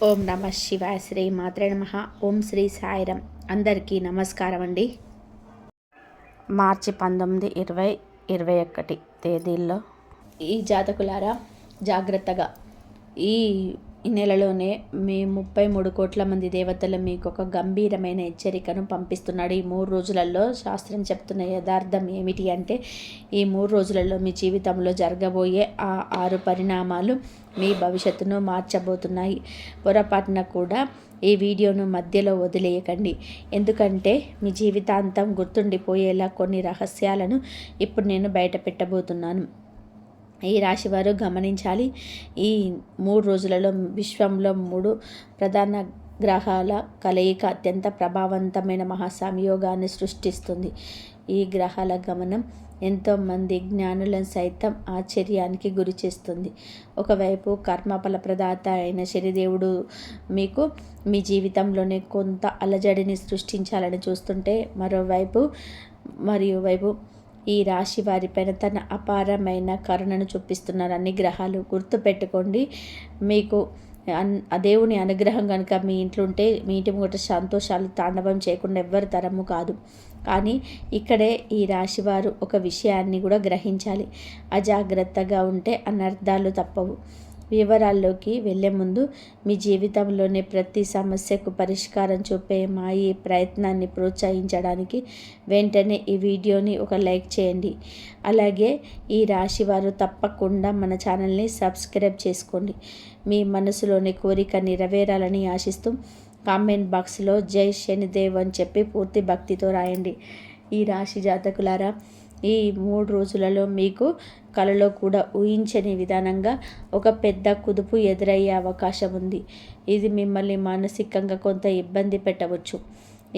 ఓం నమ శివాయ. శ్రీ మాత్రే నమః. ఓం శ్రీ సాయిరం. అందరికీ నమస్కారం అండి. మార్చి 19, 20, 21 తేదీల్లో ఈ జాతకులారా జాగ్రత్తగా ఈ నెలలోనే మీ 33 కోట్ల మంది దేవతలు మీకు ఒక గంభీరమైన హెచ్చరికను పంపిస్తున్నాడు. ఈ 3 రోజులలో శాస్త్రం చెప్తున్న యథార్థం ఏమిటి అంటే, ఈ 3 రోజులలో మీ జీవితంలో జరగబోయే ఆ 6 పరిణామాలు మీ భవిష్యత్తును మార్చబోతున్నాయి. పొరపాటున కూడా ఈ వీడియోను మధ్యలో వదిలేయకండి. ఎందుకంటే మీ జీవితాంతం గుర్తుండిపోయేలా కొన్ని రహస్యాలను ఇప్పుడు నేను బయట పెట్టబోతున్నాను. ఈ రాశివారు గమనించాలి. ఈ 3 రోజులలో విశ్వంలో 3 ప్రధాన గ్రహాల కలయిక అత్యంత ప్రభావవంతమైన మహాసంయోగాన్ని సృష్టిస్తుంది. ఈ గ్రహాల గమనం ఎంతోమంది జ్ఞానులను సైతం ఆశ్చర్యానికి గురి చేస్తుంది. ఒకవైపు కర్మఫల ప్రదాత అయిన శనిదేవుడు మీకు మీ జీవితంలోనే కొంత అలజడిని సృష్టించాలని చూస్తుంటే, మరోవైపు ఈ రాశి వారిపైన తన అపారమైన కరుణను చూపిస్తున్నారు అన్ని గ్రహాలు. గుర్తుపెట్టుకోండి, మీకు దేవుని అనుగ్రహం కనుక మీ ఇంట్లో ఉంటే మీ ఇంటి ముంగట సంతోషాలు తాండవం చేయకుండా ఎవ్వరి తరము కాదు. కానీ ఇక్కడే ఈ రాశివారు ఒక విషయాన్ని కూడా గ్రహించాలి. అజాగ్రత్తగా ఉంటే అనర్థాలు తప్పవు. వివరాల్లోకి వెళ్ళే ముందు మీ జీవితంలోని ప్రతి సమస్యకు పరిష్కారం చూపే మా ఈ ప్రయత్నాన్ని ప్రోత్సహించడానికి వెంటనే ఈ వీడియోని ఒక లైక్ చేయండి. అలాగే ఈ రాశి వారు తప్పకుండా మన ఛానల్ని సబ్స్క్రైబ్ చేసుకోండి. మీ మనసులోని కోరిక నెరవేరాలని ఆశిస్తూ కామెంట్ బాక్స్లో జై శనిదేవ్ అని చెప్పి పూర్తి భక్తితో రాయండి. ఈ రాశి జాతకులారా, ఈ 3 రోజులలో మీకు కలలో కూడా ఊహించని విధానంగా ఒక పెద్ద కుదుపు ఎదురయ్యే అవకాశం ఉంది. ఇది మిమ్మల్ని మానసికంగా కొంత ఇబ్బంది పెట్టవచ్చు.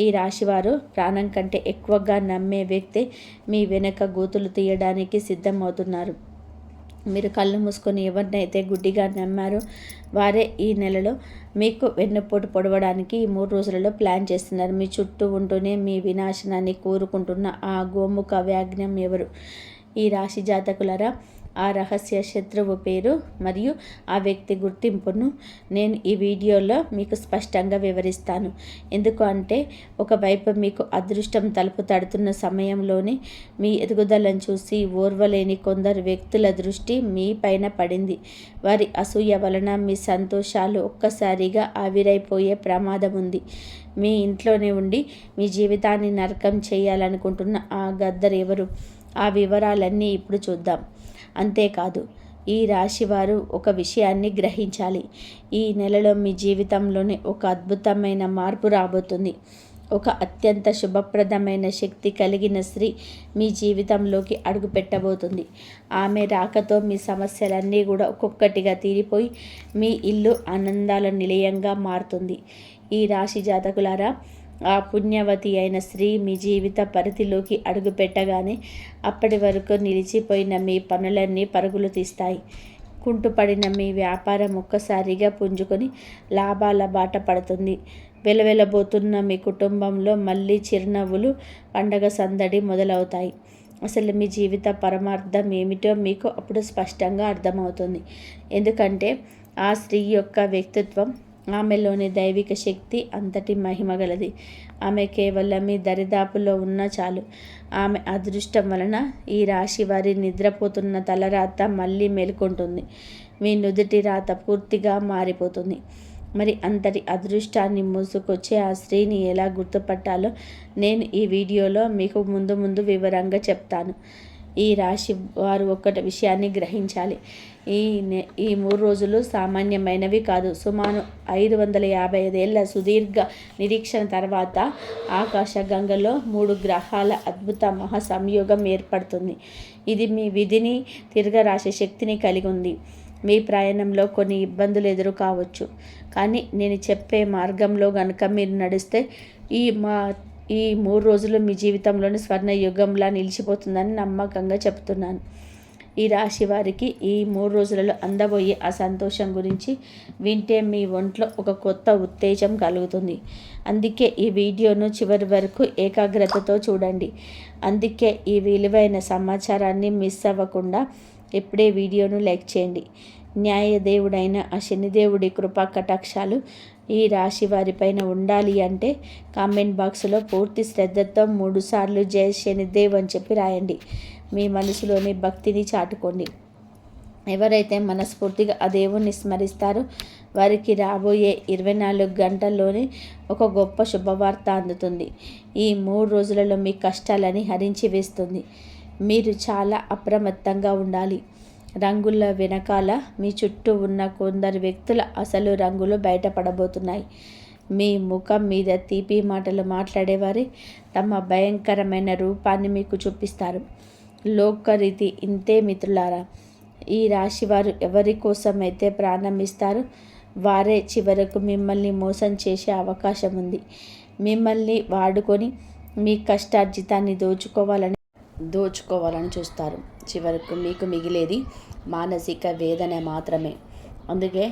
ఈ రాశివారు ప్రాణం కంటే ఎక్కువగా నమ్మే వ్యక్తి మీ వెనక గోతులు తీయడానికి సిద్ధమవుతున్నారు. మీరు కళ్ళు మూసుకొని ఎవరినైతే గుడ్డిగా నమ్మారో వారే ఈ నెలలో మీకు వెన్నుపోటు పొడవడానికి ఈ 3 రోజులలో ప్లాన్ చేస్తున్నారు. మీ చుట్టూ ఉంటూనే మీ వినాశనాన్ని కోరుకుంటున్న ఆ గోముఖ వ్యాఘ్నం ఎవరు? ఈ రాశి జాతకులరా, ఆ రహస్య శత్రువు పేరు మరియు ఆ వ్యక్తి గుర్తింపును నేను ఈ వీడియోలో మీకు స్పష్టంగా వివరిస్తాను. ఎందుకు అంటే, ఒకవైపు మీకు అదృష్టం తలుపు తడుతున్న సమయంలోనే మీ ఎదుగుదలను చూసి ఓర్వలేని కొందరు వ్యక్తుల దృష్టి మీ పైన పడింది. వారి అసూయ వలన మీ సంతోషాలు ఒక్కసారిగా ఆవిరైపోయే ప్రమాదం ఉంది. మీ ఇంట్లోనే ఉండి మీ జీవితాన్ని నరకం చేయాలనుకుంటున్న ఆ గద్దర్ ఎవరు? ఆ వివరాలన్నీ ఇప్పుడు చూద్దాం. అంతేకాదు, ఈ రాశివారు ఒక విషయాన్ని గ్రహించాలి. ఈ నెలలో మీ జీవితంలోనే ఒక అద్భుతమైన మార్పు రాబోతుంది. ఒక అత్యంత శుభప్రదమైన శక్తి కలిగిన స్త్రీ మీ జీవితంలోకి అడుగు పెట్టబోతుంది. ఆమె రాకతో మీ సమస్యలన్నీ కూడా ఒక్కొక్కటిగా తీరిపోయి మీ ఇల్లు ఆనందాల నిలయంగా మారుతుంది. ఈ రాశి జాతకులారా, ఆ పుణ్యవతి అయిన స్త్రీ మీ జీవిత పరిధిలోకి అడుగు పెట్టగానే అప్పటి వరకు నిలిచిపోయిన మీ పనులన్నీ పరుగులు తీస్తాయి. కుంటుపడిన మీ వ్యాపారం ఒక్కసారిగా పుంజుకొని లాభాల బాట పడుతుంది. వెలవెలబోతున్న మీ కుటుంబంలో మళ్ళీ చిరునవ్వులు, పండగ సందడి మొదలవుతాయి. అసలు మీ జీవిత పరమార్థం ఏమిటో మీకు అప్పుడు స్పష్టంగా అర్థమవుతుంది. ఎందుకంటే ఆ స్త్రీ యొక్క వ్యక్తిత్వం, ఆమెలోని దైవిక శక్తి అంతటి మహిమగలది. ఆమె కేవలం మీ దరిదాపులో ఉన్నా చాలు. ఆమె అదృష్టం వలన ఈ రాశి వారి నిద్రపోతున్న తలరాత మళ్ళీ మేలుకుంటుంది. మీ నుదుటి రాత పూర్తిగా మారిపోతుంది. మరి అంతటి అదృష్టాన్ని మూసుకొచ్చే ఆ స్త్రీని ఎలా గుర్తుపట్టాలో నేను ఈ వీడియోలో మీకు ముందు వివరంగా చెప్తాను. ఈ రాశి వారు ఒక్కటి విషయాన్ని గ్రహించాలి. ఈ 3 రోజులు సామాన్యమైనవి కాదు. సుమారు 555 ఏళ్ల సుదీర్ఘ నిరీక్షణ తర్వాత ఆకాశగంగలో 3 గ్రహాల అద్భుత మహాసంయోగం ఏర్పడుతుంది. ఇది మీ విధిని తిరగరాసే శక్తిని కలిగి ఉంది. మీ ప్రయాణంలో కొన్ని ఇబ్బందులు ఎదురు కావచ్చు. కానీ నేను చెప్పే మార్గంలో గనుక మీరు నడిస్తే ఈ 3 రోజులు మీ జీవితంలోని స్వర్ణయుగంలా నిలిచిపోతుందని నమ్మకంగా చెప్తున్నాను. ఈ రాశి వారికి ఈ 3 రోజులలో అందబోయే ఆ సంతోషం గురించి వింటే మీ ఒంట్లో ఒక కొత్త ఉత్తేజం కలుగుతుంది. అందుకే ఈ వీడియోను చివరి వరకు ఏకాగ్రతతో చూడండి. అందుకే ఈ విలువైన సమాచారాన్ని మిస్ అవ్వకుండా ఇప్పుడే వీడియోను లైక్ చేయండి. న్యాయదేవుడైన ఆ శనిదేవుడి కృపా కటాక్షాలు ఈ రాశి వారిపైన ఉండాలి అంటే కామెంట్ బాక్స్లో పూర్తి శ్రద్ధతో 3 సార్లు జై శనిదేవ్ అని చెప్పి రాయండి. మీ మనసులోని భక్తిని చాటుకోండి. ఎవరైతే మనస్ఫూర్తిగా ఆ దేవుణ్ణి స్మరిస్తారో వారికి రాబోయే 24 గంటల్లోనే ఒక గొప్ప శుభవార్త అందుతుంది. ఈ 3 రోజులలో మీ కష్టాలని హరించి వేస్తుంది. మీరు చాలా అప్రమత్తంగా ఉండాలి. రంగుల వెనకాల మీ చుట్టూ ఉన్న కొందరు వ్యక్తుల అసలు రంగులు బయటపడబోతున్నాయి. మీ ముఖం మీద తీపి మాటలు మాట్లాడేవారే తమ భయంకరమైన రూపాన్ని మీకు చూపిస్తారు. లోకరీతి ఇంతే మిత్రులారా. ఈ రాశివారు ఎవరి కోసమైతే ప్రాణం ఇస్తారో వారే చివరకు మిమ్మల్ని మోసం చేసే అవకాశం ఉంది. మిమ్మల్ని వాడుకొని మీ కష్టార్జితాన్ని దోచుకోవాలని చూస్తారు. చివరకు మీకు మిగిలేది మానసిక వేదన మాత్రమే. అందుకే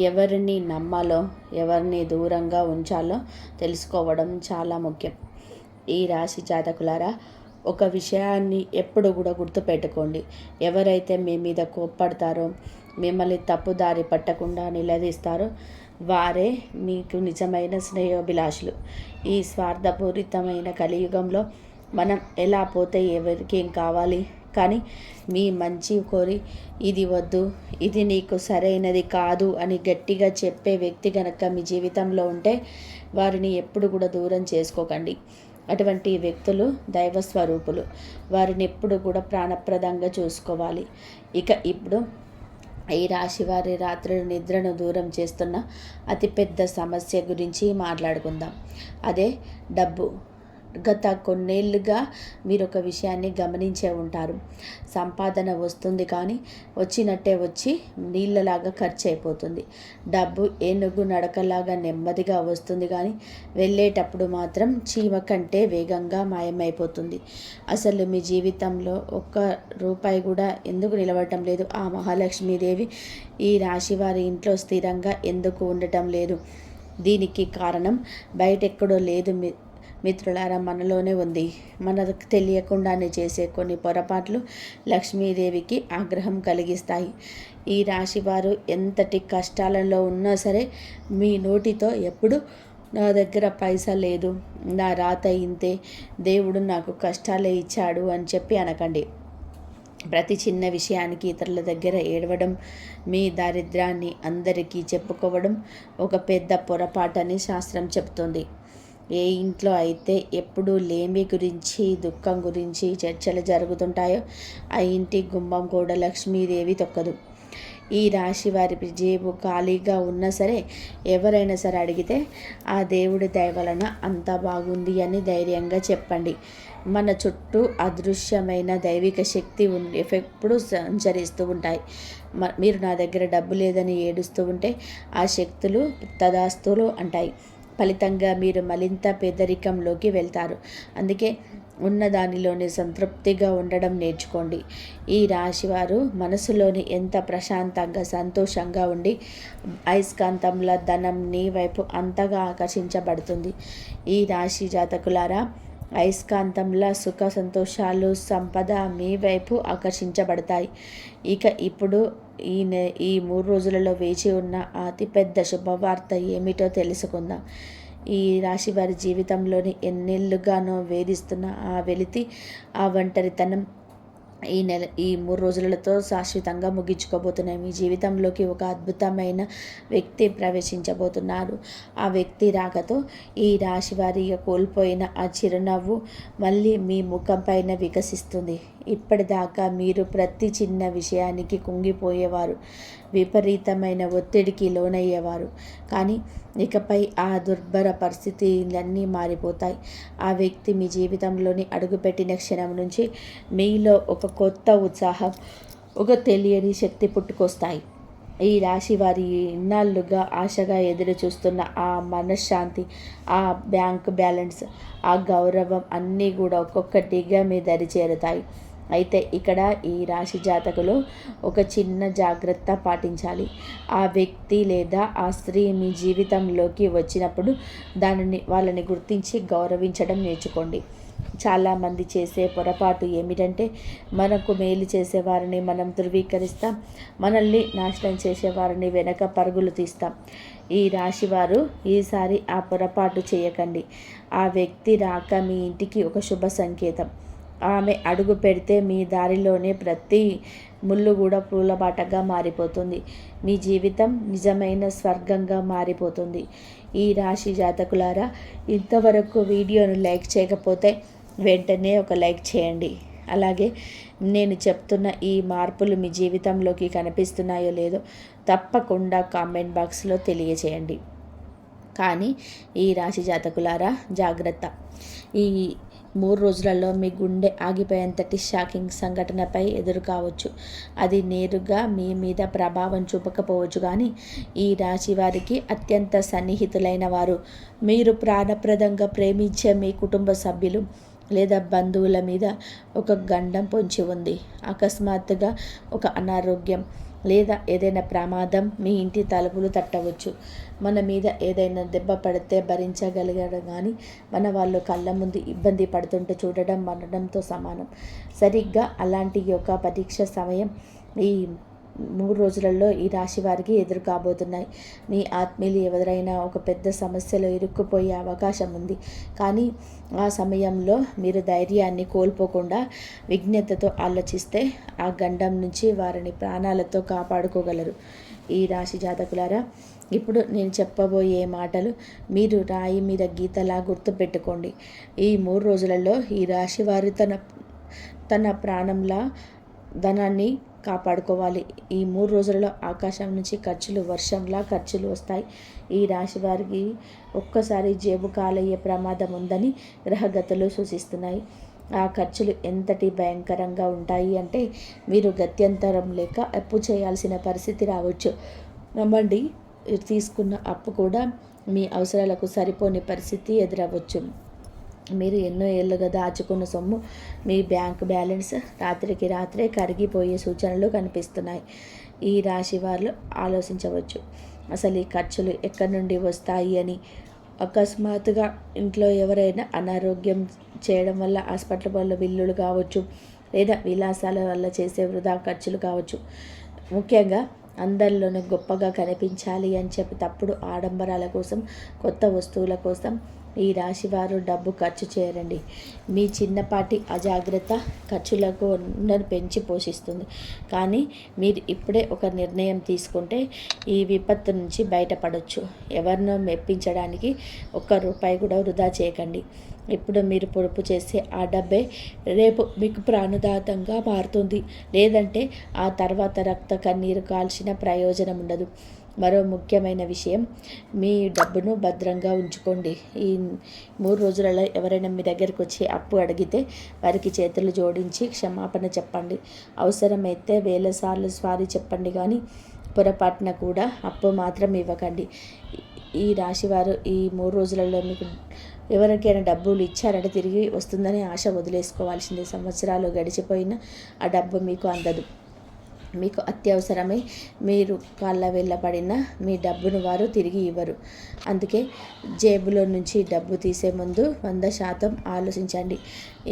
ఎవరిని నమ్మాలో ఎవరిని దూరంగా ఉంచాలో తెలుసుకోవడం చాలా ముఖ్యం. ఈ రాశి జాతకులారా, ఒక విషయాన్ని ఎప్పుడు కూడా గుర్తుపెట్టుకోండి. ఎవరైతే మీ మీద కోప్పడతారో, మిమ్మల్ని తప్పుదారి పట్టకుండా నిలదీస్తారో వారే మీకు నిజమైన స్నేహోభిలాషులు. ఈ స్వార్థపూరితమైన కలియుగంలో మనం ఎలా పోతే ఎవరికేం కావాలి, కానీ మీ మంచి కోరి ఇది వద్దు, ఇది నీకు సరైనది కాదు అని గట్టిగా చెప్పే వ్యక్తి కనుక మీ జీవితంలో ఉంటే వారిని ఎప్పుడు కూడా దూరం చేసుకోకండి. అటువంటి వ్యక్తులు దైవస్వరూపులు. వారిని ఎప్పుడు కూడా ప్రాణప్రదంగా చూసుకోవాలి. ఇక ఇప్పుడు ఈ రాశి వారి రాత్రి నిద్రను దూరం చేస్తున్న అతిపెద్ద సమస్య గురించి మాట్లాడుకుందాం. అదే డబ్బు. గత కొన్నేళ్లుగా మీరు ఒక విషయాన్ని గమనించే ఉంటారు. సంపాదన వస్తుంది కానీ వచ్చినట్టే వచ్చి నీళ్ళలాగా ఖర్చు అయిపోతుంది. డబ్బు ఏనుగు నడకలాగా నెమ్మదిగా వస్తుంది కానీ వెళ్ళేటప్పుడు మాత్రం చీమ కంటే వేగంగా మాయమైపోతుంది. అసలు మీ జీవితంలో ఒక్క రూపాయి కూడా ఎందుకు నిలవటం లేదు? ఆ మహాలక్ష్మీదేవి ఈ రాశి వారి ఇంట్లో స్థిరంగా ఎందుకు ఉండటం లేదు? దీనికి కారణం బయటెక్కడో లేదు మిత్రులారా, మనలోనే ఉంది. మనకు తెలియకుండానే చేసే కొన్ని పొరపాట్లు లక్ష్మీదేవికి ఆగ్రహం కలిగిస్తాయి. ఈ రాశివారు ఎంతటి కష్టాలలో ఉన్నా సరే మీ నోటితో ఎప్పుడు నా దగ్గర పైసా లేదు, నా రాత ఇంతే, దేవుడు నాకు కష్టాలే ఇచ్చాడు అని చెప్పి అనకండి. ప్రతి చిన్న విషయానికి ఇతరుల దగ్గర ఏడవడం, మీ దారిద్ర్యాన్ని అందరికీ చెప్పుకోవడం ఒక పెద్ద పొరపాటని శాస్త్రం చెప్తుంది. ఏ ఇంట్లో అయితే ఎప్పుడూ లేమి గురించి, దుఃఖం గురించి చర్చలు జరుగుతుంటాయో ఆ ఇంటి గుమ్మం కూడా లక్ష్మీదేవి తొక్కదు. ఈ రాశి వారి జేబు ఖాళీగా ఉన్నా సరే ఎవరైనా సరే అడిగితే ఆ దేవుడి దయ వలన అంతా బాగుంది అని ధైర్యంగా చెప్పండి. మన చుట్టూ అదృశ్యమైన దైవిక శక్తి ఎప్పుడు సంచరిస్తూ ఉంటాయి. మీరు నా దగ్గర డబ్బు లేదని ఏడుస్తూ ఉంటే ఆ శక్తులు తదాస్తులు అంటాయి. ఫలితంగా మీరు మరింత పేదరికంలోకి వెళ్తారు. అందుకే ఉన్న దానిలోనే సంతృప్తిగా ఉండడం నేర్చుకోండి. ఈ రాశివారు మనసులోని ఎంత ప్రశాంతంగా సంతోషంగా ఉండి అయస్కాంతంలా ధనం నీ వైపు అంతగా ఆకర్షించబడుతుంది. ఈ రాశి జాతకులారా, అయస్కాంతంలా సుఖ సంతోషాలు, సంపద మీ వైపు ఆకర్షించబడతాయి. ఇక ఇప్పుడు ఈ 3 రోజులలో వేచి ఉన్న అతిపెద్ద శుభవార్త ఏమిటో తెలుసుకుందాం. ఈ రాశి వారి జీవితంలోని ఎన్నేళ్లుగానో వేధిస్తున్న ఆ వెలితి, ఆ ఒంటరితనం ఈ 3 రోజులతో శాశ్వతంగా ముగించుకోబోతున్నాయి. మీ జీవితంలోకి ఒక అద్భుతమైన వ్యక్తి ప్రవేశించబోతున్నారు. ఆ వ్యక్తి రాకతో ఈ రాశి వారి కోల్పోయిన ఆ చిరునవ్వు మళ్ళీ మీ ముఖం పైన వికసిస్తుంది. ఇప్పటిదాకా మీరు ప్రతి చిన్న విషయానికి కుంగిపోయేవారు, విపరీతమైన ఒత్తిడికి లోనయ్యేవారు. కానీ ఇకపై ఆ దుర్భర పరిస్థితులన్నీ మారిపోతాయి. ఆ వ్యక్తి మీ జీవితంలోని అడుగుపెట్టిన క్షణం నుంచి మీలో ఒక కొత్త ఉత్సాహం, ఒక తెలియని శక్తి పుట్టుకొస్తాయి. ఈ రాశి వారి ఇన్నాళ్ళుగా ఆశగా ఎదురు చూస్తున్న ఆ మనశ్శాంతి, ఆ బ్యాంక్ బ్యాలెన్స్, ఆ గౌరవం అన్నీ కూడా ఒక్కొక్కటిగా మీ దరి చేరుతాయి. అయితే ఇక్కడ ఈ రాశి జాతకులు ఒక చిన్న జాగ్రత్త పాటించాలి. ఆ వ్యక్తి లేదా ఆ స్త్రీ మీ జీవితంలోకి వచ్చినప్పుడు వాళ్ళని గుర్తించి గౌరవించడం నేర్చుకోండి. చాలామంది చేసే పొరపాటు ఏమిటంటే మనకు మేలు చేసేవారిని మనం ధృవీకరిస్తాం, మనల్ని నాశనం చేసేవారిని వెనక పరుగులు తీస్తాం. ఈ రాశివారు ఈసారి ఆ పొరపాటు చేయకండి. ఆ వ్యక్తి రాక మీ ఇంటికి ఒక శుభ సంకేతం. ఆమె అడుగు పెడితే మీ దారిలోనే ప్రతి ముళ్ళు కూడా పూలబాటగా మారిపోతుంది. మీ జీవితం నిజమైన స్వర్గంగా మారిపోతుంది. ఈ రాశి జాతకులారా, ఇంతవరకు వీడియోను లైక్ చేయకపోతే వెంటనే ఒక లైక్ చేయండి. అలాగే నేను చెప్తున్న ఈ మార్పులు మీ జీవితంలోకి కనిపిస్తున్నాయో లేదో తప్పకుండా కామెంట్ బాక్స్లో తెలియచేయండి. కానీ ఈ రాశి జాతకులారా జాగ్రత్త. ఈ 3 రోజులలో మీ గుండె ఆగిపోయేంతటి షాకింగ్ సంఘటనపై ఎదురు కావచ్చు. అది నేరుగా మీ మీద ప్రభావం చూపకపోవచ్చు, కానీ ఈ రాశి వారికి అత్యంత సన్నిహితులైన వారు, మీరు ప్రాణప్రదంగా ప్రేమించే మీ కుటుంబ సభ్యులు లేదా బంధువుల మీద ఒక గండం పొంచి ఉంది. అకస్మాత్తుగా ఒక అనారోగ్యం లేదా ఏదైనా ప్రమాదం మీ ఇంటి తలుపులు తట్టవచ్చు. మన మీద ఏదైనా దెబ్బ పడితే భరించగలగడం, కానీ మన వాళ్ళు కళ్ళ ముందు ఇబ్బంది పడుతుంటే చూడడం మరణంతో సమానం. సరిగ్గా అలాంటి యొక్క పరీక్ష సమయం ఈ 3 రోజులలో ఈ రాశి వారికి ఎదురు కాబోతున్నాయి. మీ ఆత్మీయులు ఎవరైనా ఒక పెద్ద సమస్యలో ఇరుక్కుపోయే అవకాశం ఉంది. కానీ ఆ సమయంలో మీరు ధైర్యాన్ని కోల్పోకుండా విజ్ఞతతో ఆలోచిస్తే ఆ గండం నుంచి వారిని ప్రాణాలతో కాపాడుకోగలరు. ఈ రాశి జాతకులారా, ఇప్పుడు నేను చెప్పబోయే మాటలు మీరు రాయి మీద గీతలా గుర్తుపెట్టుకోండి. ఈ 3 రోజులలో ఈ రాశి వారు తన ప్రాణంలా ధనాన్ని కాపాడుకోవాలి. ఈ 3 రోజులలో ఆకాశం నుంచి వర్షంలా ఖర్చులు వస్తాయి. ఈ రాశి వారికి ఒక్కసారి జేబు కాలయ్యే ప్రమాదం ఉందని గ్రహగతులు సూచిస్తున్నాయి. ఆ ఖర్చులు ఎంతటి భయంకరంగా ఉంటాయి అంటే మీరు గత్యంతరం లేక అప్పు చేయాల్సిన పరిస్థితి రావచ్చు. నమ్మండి, తీసుకున్న అప్పు కూడా మీ అవసరాలకు సరిపోని పరిస్థితి ఎదురవ్వచ్చు. మీరు ఎన్నో ఏళ్ళుగా దాచుకున్న సొమ్ము, మీ బ్యాంక్ బ్యాలెన్స్ రాత్రికి రాత్రే కరిగిపోయే సూచనలు కనిపిస్తున్నాయి. ఈ రాశి వారు ఆలోచించవచ్చు, అసలు ఈ ఖర్చులు ఎక్కడి నుండి వస్తాయి అని. అకస్మాత్తుగా ఇంట్లో ఎవరైనా అనారోగ్యం చేయడం వల్ల హాస్పిటల్ వల్ల బిల్లులు కావచ్చు, లేదా విలాసాల వల్ల చేసే వృధా ఖర్చులు కావచ్చు. ముఖ్యంగా అందరిలోనూ గొప్పగా కనిపించాలి అని చెప్పి తప్పుడు ఆడంబరాల కోసం, కొత్త వస్తువుల కోసం ఈ రాశివారు డబ్బు ఖర్చు చేయరండి. మీ చిన్నపాటి అజాగ్రత్త ఖర్చులకు పెంచి పోషిస్తుంది. కానీ మీరు ఇప్పుడే ఒక నిర్ణయం తీసుకుంటే ఈ విపత్తు నుంచి బయటపడవచ్చు. ఎవరినో మెప్పించడానికి ఒక్క రూపాయి కూడా వృధా చేయకండి. ఇప్పుడు మీరు పొదుపు చేసే ఆ డబ్బే రేపు మీకు ప్రాణదాతంగా మారుతుంది. లేదంటే ఆ తర్వాత రక్త కన్నీరు కాల్చిన ప్రయోజనం ఉండదు. మరో ముఖ్యమైన విషయం, మీ డబ్బును భద్రంగా ఉంచుకోండి. ఈ 3 రోజులలో ఎవరైనా మీ దగ్గరికి వచ్చి అప్పు అడిగితే వారికి చేతులు జోడించి క్షమాపణ చెప్పండి. అవసరమైతే వేల సార్లు సారీ చెప్పండి, కానీ పొరపాటున కూడా అప్పు మాత్రం ఇవ్వకండి. ఈ రాశివారు ఈ 3 రోజులలో మీకు ఎవరికైనా డబ్బులు ఇచ్చారంటే తిరిగి వస్తుందని ఆశ వదిలేసుకోవాల్సిందే. సంవత్సరాలు గడిచిపోయినా ఆ డబ్బు మీకు అందదు. మీకు అత్యవసరమై మీరు కాళ్ళ వెళ్ళబడిన మీ డబ్బును వారు తిరిగి ఇవ్వరు. అందుకే జేబులో నుంచి డబ్బు తీసే ముందు 100% ఆలోచించండి.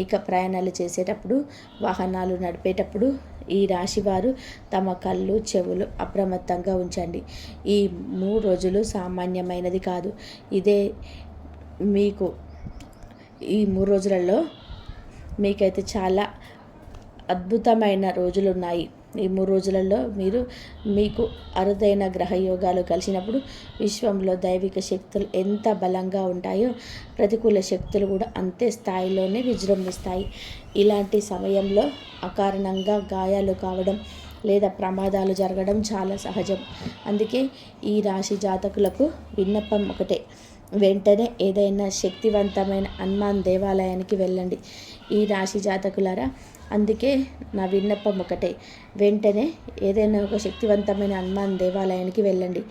ఇక ప్రయాణాలు చేసేటప్పుడు, వాహనాలు నడిపేటప్పుడు ఈ రాశివారు తమ కళ్ళు చెవులు అప్రమత్తంగా ఉంచండి. ఈ 3 రోజులు సామాన్యమైనది కాదు. ఇదే మీకు ఈ 3 రోజులలో మీకైతే చాలా అద్భుతమైన రోజులు ఉన్నాయి. ఈ 3 రోజులలో మీకు అరుదైన గ్రహయోగాలు కలిసినప్పుడు విశ్వంలో దైవిక శక్తులు ఎంత బలంగా ఉంటాయో ప్రతికూల శక్తులు కూడా అంతే స్థాయిలోనే విజృంభిస్తాయి. ఇలాంటి సమయంలో అకారణంగా గాయాలు కావడం లేదా ప్రమాదాలు జరగడం చాలా సహజం. అందుకే ఈ రాశి జాతకులకు విన్నపం ఒకటే, వెంటనే ఏదైనా శక్తివంతమైన హనుమాన్ దేవాలయానికి వెళ్ళండి. ఈ రాశి జాతకులారా, అందుకే నా విన్నపం ఒకటే, వెంటనే ఏదైనా ఒక శక్తివంతమైన హనుమాన్ దేవాలయానికి వెళ్ళండి.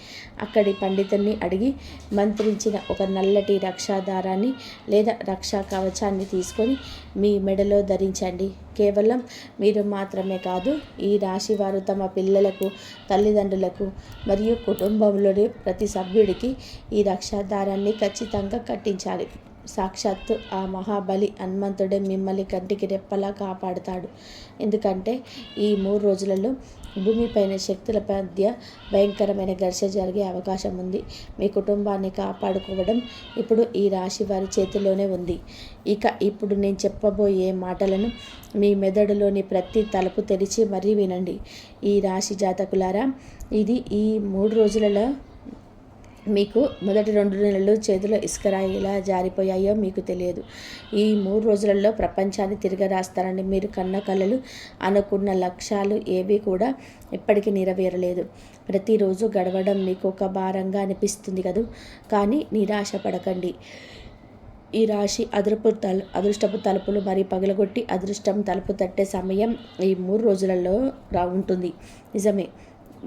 అక్కడి పండితుని అడిగి మంత్రించిన ఒక నల్లటి రక్షాదారాన్ని లేదా రక్షా కవచాన్ని తీసుకొని మీ మెడలో ధరించండి. కేవలం మీరు మాత్రమే కాదు, ఈ రాశి వారు తమ పిల్లలకు, తల్లిదండ్రులకు మరియు కుటుంబంలోని ప్రతి సభ్యుడికి ఈ రక్షాదారాన్ని ఖచ్చితంగా కట్టించాలి. సాక్షాత్తు ఆ మహాబలి హనుమంతుడే మిమ్మల్ని కంటికి రెప్పలా కాపాడుతాడు. ఎందుకంటే ఈ 3 రోజులలో భూమిపైన శక్తుల మధ్య భయంకరమైన ఘర్షణ జరిగే అవకాశం ఉంది. మీ కుటుంబాన్ని కాపాడుకోవడం ఇప్పుడు ఈ రాశి వారి చేతిలోనే ఉంది. ఇప్పుడు నేను చెప్పబోయే మాటలను మీ మెదడులోని ప్రతి తలుపు తెరిచి మరీ వినండి. ఈ రాశి జాతకులారా, ఇది ఈ 3 రోజులలో మీకు మొదటి 2 నెలలు చేతిలో ఇసుకరాయి ఎలా జారిపోయాయో మీకు తెలియదు. ఈ 3 రోజులలో ప్రపంచాన్ని తిరగరాస్తారని మీరు కన్న కలలు, అనుకున్న లక్ష్యాలు ఏవి కూడా ఎప్పటికీ నెరవేరలేదు. ప్రతిరోజు గడవడం మీకు ఒక భారంగా అనిపిస్తుంది కదూ. కానీ నిరాశ పడకండి. ఈ రాశి అదృష్టపు తలుపులు మరి పగలగొట్టి అదృష్టం తలుపు తట్టే సమయం ఈ 3 రోజులలో ఉంటుంది. నిజమే,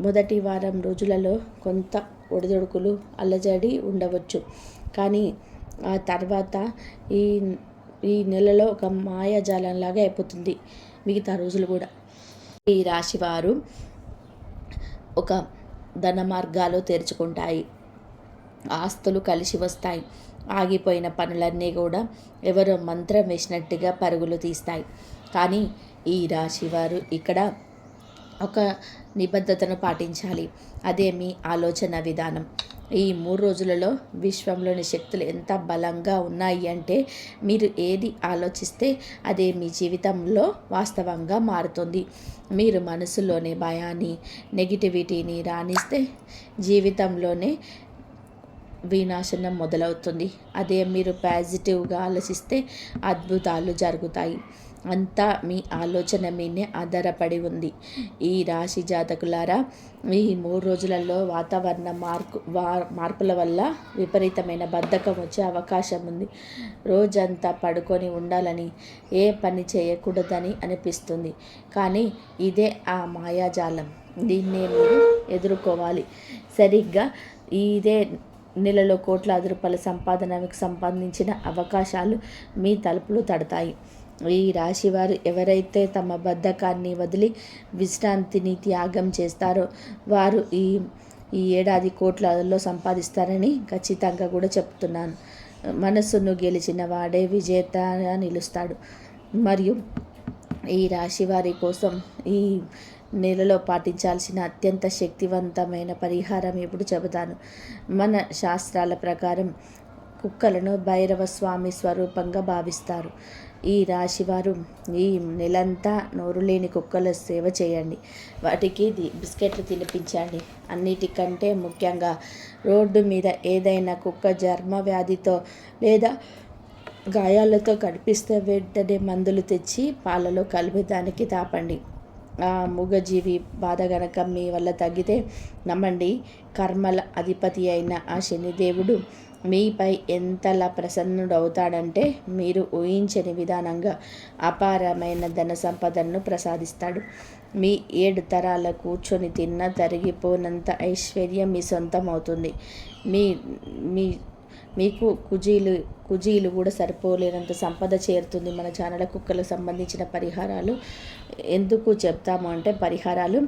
మొదటి వారం రోజులలో కొంత ఒడిదొడుకులు, అల్లజడి ఉండవచ్చు. కానీ ఆ తర్వాత ఈ ఈ నెలలో ఒక మాయాజాలంలాగా అయిపోతుంది మిగతా రోజులు కూడా. ఈ రాశివారు ఒక ధన మార్గాలు తెరుచుకుంటాయి. ఆస్తులు కలిసి వస్తాయి. ఆగిపోయిన పనులన్నీ కూడా ఎవరో మంత్రం వేసినట్టుగా పరుగులు తీస్తాయి. కానీ ఈ రాశివారు ఇక్కడ ఒక నిబద్ధతను పాటించాలి. అదే మీ ఆలోచన విధానం. ఈ 3 రోజులలో విశ్వంలోని శక్తులు ఎంత బలంగా ఉన్నాయి అంటే మీరు ఏది ఆలోచిస్తే అదే మీ జీవితంలో వాస్తవంగా మారుతుంది. మీరు మనసులోని భయాన్ని, నెగిటివిటీని రాణిస్తే జీవితంలోనే వినాశనం మొదలవుతుంది. అదే మీరు పాజిటివ్గా ఆలోచిస్తే అద్భుతాలు జరుగుతాయి. అంతా మీ ఆలోచన మీదే ఆధారపడి ఉంది. ఈ రాశి జాతకులారా, ఈ 3 రోజులలో వాతావరణ మార్పుల వల్ల విపరీతమైన బద్ధకం వచ్చే అవకాశం ఉంది. రోజంతా పడుకొని ఉండాలని, ఏ పని చేయకూడదని అనిపిస్తుంది. కానీ ఇదే ఆ మాయాజాలం. దీన్నే మీరు ఎదుర్కోవాలి. సరిగ్గా ఇదే నెలలో కోట్లాది రూపాయల సంపాదనకు సంబంధించిన అవకాశాలు మీ తలుపులు తడతాయి. ఈ రాశివారు ఎవరైతే తమ బద్ధకాన్ని వదిలి విశ్రాంతిని త్యాగం చేస్తారో వారు ఈ ఏడాది కోట్లలో సంపాదిస్తారని ఖచ్చితంగా కూడా చెప్తున్నాను. మనస్సును గెలిచిన వాడే విజేతగా నిలుస్తాడు. మరియు ఈ రాశివారి కోసం ఈ నెలలో పాటించాల్సిన అత్యంత శక్తివంతమైన పరిహారం ఇప్పుడు చెబుతాను. మన శాస్త్రాల ప్రకారం కుక్కలను భైరవ స్వామి స్వరూపంగా భావిస్తారు. ఈ రాశివారు ఈ నెలంతా నోరు లేని కుక్కల సేవ చేయండి. వాటికి బిస్కెట్లు తినిపించండి. అన్నిటికంటే ముఖ్యంగా రోడ్డు మీద ఏదైనా కుక్క చర్మ వ్యాధితో లేదా గాయాలతో కనిపిస్తే వెంటనే మందులు తెచ్చి పాలలో కలిపి దానికి తాపండి. ఆ మూగజీవి బాధ గనక మీ వల్ల తగ్గితే నమ్మండి, కర్మల అధిపతి అయిన ఆ శనిదేవుడు మీపై ఎంతలా ప్రసన్నుడవుతాడంటే మీరు ఊహించని విధానంగా అపారమైన ధన సంపదను ప్రసాదిస్తాడు. మీ 7 తరాల కూర్చొని తిన్న తరిగిపోనంత ఐశ్వర్యం మీ సొంతం అవుతుంది. మీ మీ మీకు కుజీలు కూడా సరిపోలేనంత సంపద చేరుతుంది. మన ఛానల్ కుక్కలకు సంబంధించిన పరిహారాలు ఎందుకు చెప్తాము అంటే, పరిహారాలు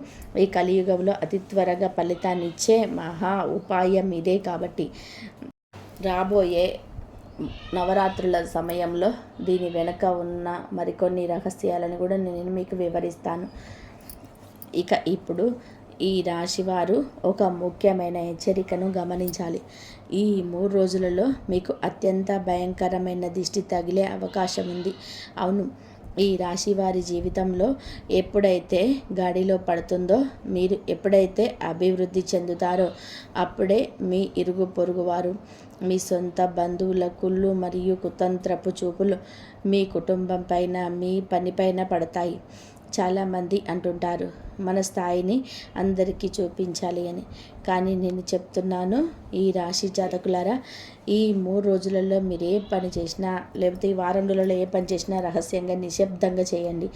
ఈ కలియుగంలో అతి త్వరగా ఫలితాన్ని ఇచ్చే మహా ఉపాయం ఇదే. కాబట్టి రాబోయే నవరాత్రుల సమయంలో దీని వెనక ఉన్న మరికొన్ని రహస్యాలను కూడా నేను మీకు వివరిస్తాను. ఇప్పుడు ఈ రాశివారు ఒక ముఖ్యమైన హెచ్చరికను గమనించాలి. ఈ 3 రోజులలో మీకు అత్యంత భయంకరమైన దిష్టి తగిలే అవకాశం ఉంది. అవును, ఈ రాశివారి జీవితంలో ఎప్పుడైతే గాడిలో పడుతుందో, మీరు ఎప్పుడైతే అభివృద్ధి చెందుతారో అప్పుడే మీ ఇరుగు పొరుగు వారు, మీ సొంత బంధువుల కుళ్ళు మరియు కుతంత్రపు చూపులు మీ కుటుంబం పైన, మీ పనిపైన పడతాయి. చాలామంది అంటుంటారు మన స్థాయిని అందరికీ చూపించాలి అని. కానీ నేను చెప్తున్నాను, ఈ రాశి జాతకులారా, ఈ 3 రోజులలో మీరు ఏ పని చేసినా, లేకపోతే ఈ వారం రోజులలో ఏ పని చేసినా రహస్యంగా నిశ్శబ్దంగా చేయండి.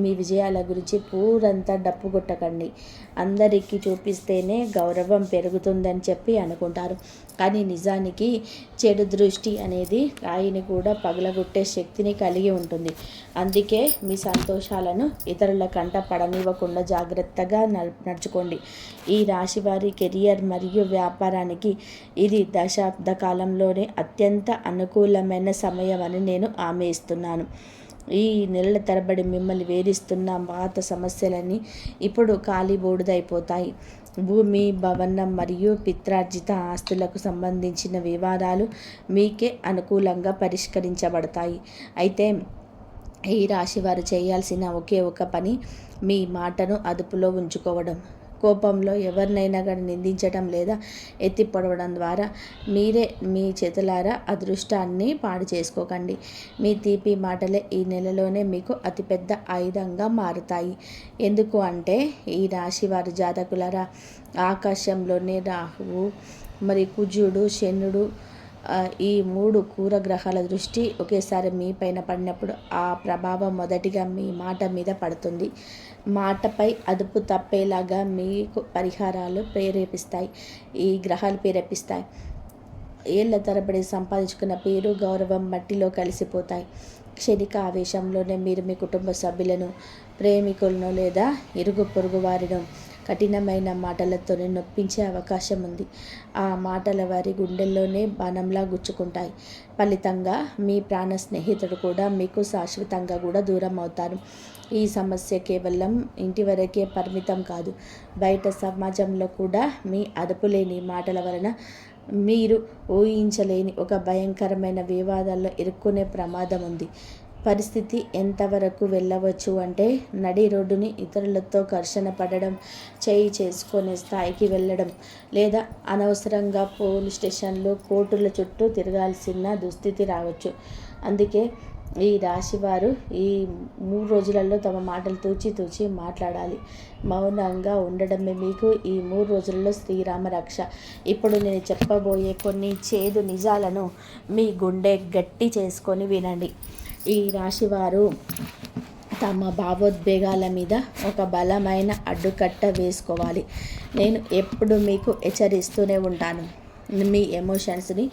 మీ విజయాల గురించి పూరంతా డప్పు కొట్టకండి. అందరికీ చూపిస్తేనే గౌరవం పెరుగుతుందని చెప్పి అనుకుంటారు. కానీ నిజానికి చెడు దృష్టి అనేది రాయిని కూడా పగలగొట్టే శక్తిని కలిగి ఉంటుంది. అందుకే మీ సంతోషాలను ఇతరుల కంట పడనివ్వకుండా జాగ్రత్తగా నడుచుకోండి. ఈ రాశి వారి కెరియర్ మరియు వ్యాపారానికి ఇది దశాబ్ద కాలంలోనే అత్యంత అనుకూలమైన సమయం అని నేను హామీ ఇస్తున్నాను. ఈ నెలల తరబడి మిమ్మల్ని వేధిస్తున్న పాత సమస్యలన్నీ ఇప్పుడు ఖాళీ బూడిదైపోతాయి. భూమి, భవనం మరియు పిత్రార్జిత ఆస్తులకు సంబంధించిన వివాదాలు మీకే అనుకూలంగా పరిష్కరించబడతాయి. అయితే ఈ రాశి వారు చేయాల్సిన ఒకే ఒక పని మీ మాటను అదుపులో ఉంచుకోవడం. కోపంలో ఎవరినైనా కానీ నిందించడం లేదా ఎత్తి పొడవడం ద్వారా మీరే మీ చేతులారా అదృష్టాన్ని పాడు చేసుకోకండి. మీ తీపి మాటలే ఈ నెలలోనే మీకు అతిపెద్ద ఆయుధంగా మారుతాయి. ఎందుకు అంటే ఈ రాశి వారి జాతకులారా, ఆకాశంలోనే రాహువు మరి కుజుడు, శనుడు ఈ 3 క్రూర గ్రహాల దృష్టి ఒకేసారి మీ పైన పడినప్పుడు ఆ ప్రభావం మొదటిగా మీ మాట మీద పడుతుంది. మాటపై అదుపు తప్పేలాగా మీకు పరిహారాలు ప్రేరేపిస్తాయి. ఈ గ్రహాలు ప్రేరేపిస్తాయి. ఏళ్ల తరబడి సంపాదించుకున్న పేరు, గౌరవం మట్టిలో కలిసిపోతాయి. క్షణిక ఆవేశంలోనే మీరు మీ కుటుంబ సభ్యులను, ప్రేమికులను లేదా ఇరుగు పొరుగు వారిను కఠినమైన మాటలతోనే నొప్పించే అవకాశం ఉంది. ఆ మాటల వారి గుండెల్లోనే బాణంలా గుచ్చుకుంటాయి. ఫలితంగా మీ ప్రాణ స్నేహితుడు కూడా మీకు శాశ్వతంగా కూడా దూరం అవుతారు. ఈ సమస్య కేవలం ఇంటి వరకే పరిమితం కాదు, బయట సమాజంలో కూడా మీ అదుపులేని మాటల వలన మీరు ఊహించలేని ఒక భయంకరమైన వివాదాల్లో ఇరుక్కునే ప్రమాదం ఉంది. పరిస్థితి ఎంతవరకు వెళ్ళవచ్చు అంటే నడి రోడ్డుని ఇతరులతో ఘర్షణ పడడం, చేయి చేసుకునే స్థాయికి వెళ్ళడం, లేదా అనవసరంగా పోలీస్ స్టేషన్లు, కోర్టుల చుట్టూ తిరగాల్సిన దుస్థితి రావచ్చు. అందుకే ఈ రాశివారు ఈ 3 రోజులలో తమ మాటలు తూచి మాట్లాడాలి. మౌనంగా ఉండడమే మీకు ఈ 3 రోజులలో శ్రీరామ రక్ష. ఇప్పుడు నేను చెప్పబోయే కొన్ని చేదు నిజాలను మీ గుండె గట్టి చేసుకొని వినండి. ఈ రాశివారు తమ భావోద్వేగాల మీద ఒక బలమైన అడ్డుకట్ట వేసుకోవాలి. నేను ఎప్పుడు మీకు హెచ్చరిస్తూనే ఉంటాను, మీ ఎమోషన్స్ని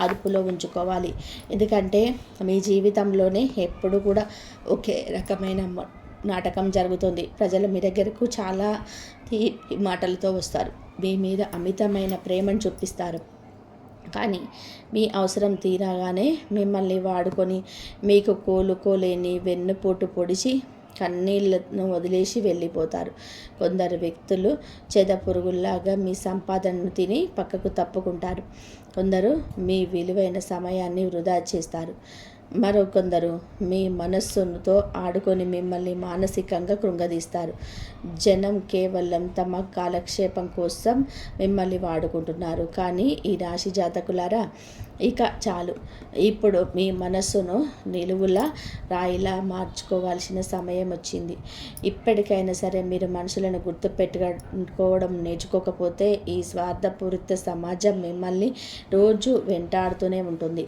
అదుపులో ఉంచుకోవాలి. ఎందుకంటే మీ జీవితంలోనే ఎప్పుడు కూడా ఒకే రకమైన నాటకం జరుగుతుంది. ప్రజలు మీ దగ్గరకు చాలా మాటలతో వస్తారు, మీ మీద అమితమైన ప్రేమను చూపిస్తారు. కానీ మీ అవసరం తీరగానే మిమ్మల్ని వాడుకొని మీకు కోలుకోలేని వెన్నుపోటు పొడిచి కన్నీళ్లను వదిలేసి వెళ్ళిపోతారు. కొందరు వ్యక్తులు చెదపురుగుల్లాగా మీ సంపాదనను తిని పక్కకు తప్పుకుంటారు. కొందరు మీ విలువైన సమయాన్ని వృధా చేస్తారు. మరికొందరు మీ మనస్సుతో ఆడుకొని మిమ్మల్ని మానసికంగా కృంగదీస్తారు. జనం కేవలం తమ కాలక్షేపం కోసం మిమ్మల్ని వాడుకుంటున్నారు. కానీ ఈ రాశి జాతకులారా, ఇక చాలు. ఇప్పుడు మీ మనస్సును నిలువులా రాయిలా మార్చుకోవాల్సిన సమయం వచ్చింది. ఇప్పటికైనా సరే మీరు మనుషులను గుర్తుపెట్టుకోవడం నేర్చుకోకపోతే ఈ స్వార్థపూరిత సమాజం మిమ్మల్ని రోజు వెంటాడుతూనే ఉంటుంది.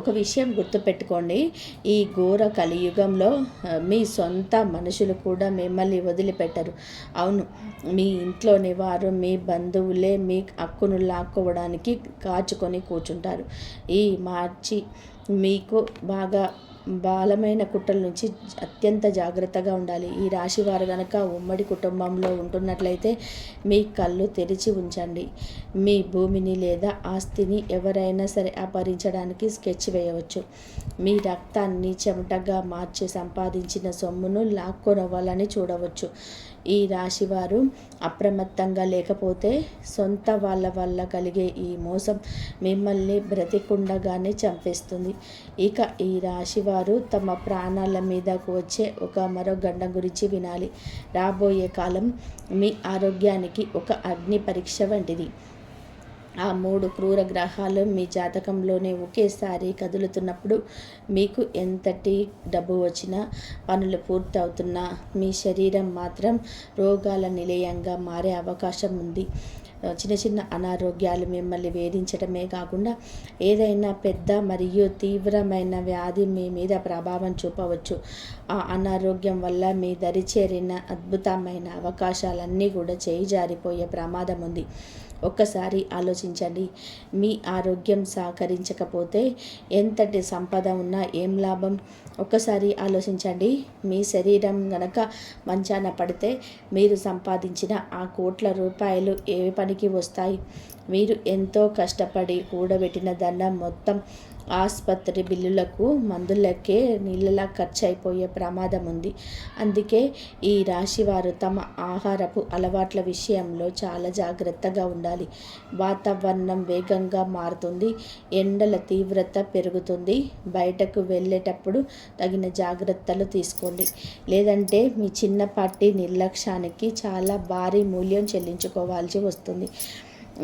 ఒక విషయం గుర్తుపెట్టుకోండి, ఈ ఘోర కలియుగంలో మీ సొంత మనుషులు కూడా మిమ్మల్ని వదిలిపెట్టరు. అవును, మీ ఇంట్లోని వారు, మీ బంధువులే మీ హక్కును లాక్కోవడానికి కాచుకొని కూర్చుంటారు. ఈ మార్చి మీకు బాగా బలమైన కుట్రల నుంచి అత్యంత జాగ్రత్తగా ఉండాలి. ఈ రాశి వారు కనుక ఉమ్మడి కుటుంబంలో ఉంటున్నట్లయితే మీ కళ్ళు తెరిచి ఉంచండి. మీ భూమిని లేదా ఆస్తిని ఎవరైనా సరే అపహరించడానికి స్కెచ్ వేయవచ్చు. మీ రక్తాన్ని చెమటగా మార్చి సంపాదించిన సొమ్మును లాక్కొనవ్వాలని చూడవచ్చు. ఈ రాశివారు అప్రమత్తంగా లేకపోతే సొంత వాళ్ళ వల్ల కలిగే ఈ మోసం మిమ్మల్ని బ్రతికుండగానే చంపేస్తుంది. ఇక ఈ రాశివారు తమ ప్రాణాల మీదకు వచ్చే మరో గండం గురించి వినాలి. రాబోయే కాలం మీ ఆరోగ్యానికి ఒక అగ్ని పరీక్ష వంటిది. ఆ 3 క్రూర గ్రహాలు మీ జాతకంలోనే ఒకేసారి కదులుతున్నప్పుడు మీకు ఎంతటి డబ్బు వచ్చినా, పనులు పూర్తి అవుతున్నా మీ శరీరం మాత్రం రోగాల నిలయంగా మారే అవకాశం ఉంది. చిన్న చిన్న అనారోగ్యాలు మిమ్మల్ని వేధించడమే కాకుండా ఏదైనా పెద్ద మరియు తీవ్రమైన వ్యాధి మీ మీద ప్రభావం చూపవచ్చు. ఆ అనారోగ్యం వల్ల మీ దరి చేరిన అద్భుతమైన అవకాశాలన్నీ కూడా చేయి జారిపోయే ప్రమాదం ఉంది. ఒక్కసారి ఆలోచించండి. మీ ఆరోగ్యం సహకరించకపోతే ఎంతటి సంపద ఉన్నా ఏం లాభం? ఒక్కసారి ఆలోచించండి. మీ శరీరం గనక మంచాన పడితే మీరు సంపాదించిన ఆ కోట్ల రూపాయలు ఏ పనికి వస్తాయి? మీరు ఎంతో కష్టపడి కూడబెట్టిన ధనం మొత్తం ఆసుపత్రి బిల్లులకు, మందులకే నీళ్ళలా ఖర్చు అయిపోయే ప్రమాదం ఉంది. అందుకే ఈ రాశివారు తమ ఆహారపు అలవాట్ల విషయంలో చాలా జాగ్రత్తగా ఉండాలి. వాతావరణం వేగంగా మారుతుంది, ఎండల తీవ్రత పెరుగుతుంది. బయటకు వెళ్ళేటప్పుడు తగిన జాగ్రత్తలు తీసుకోండి. లేదంటే మీ చిన్నపాటి నిర్లక్ష్యానికి చాలా భారీ మూల్యం చెల్లించుకోవాల్సి వస్తుంది.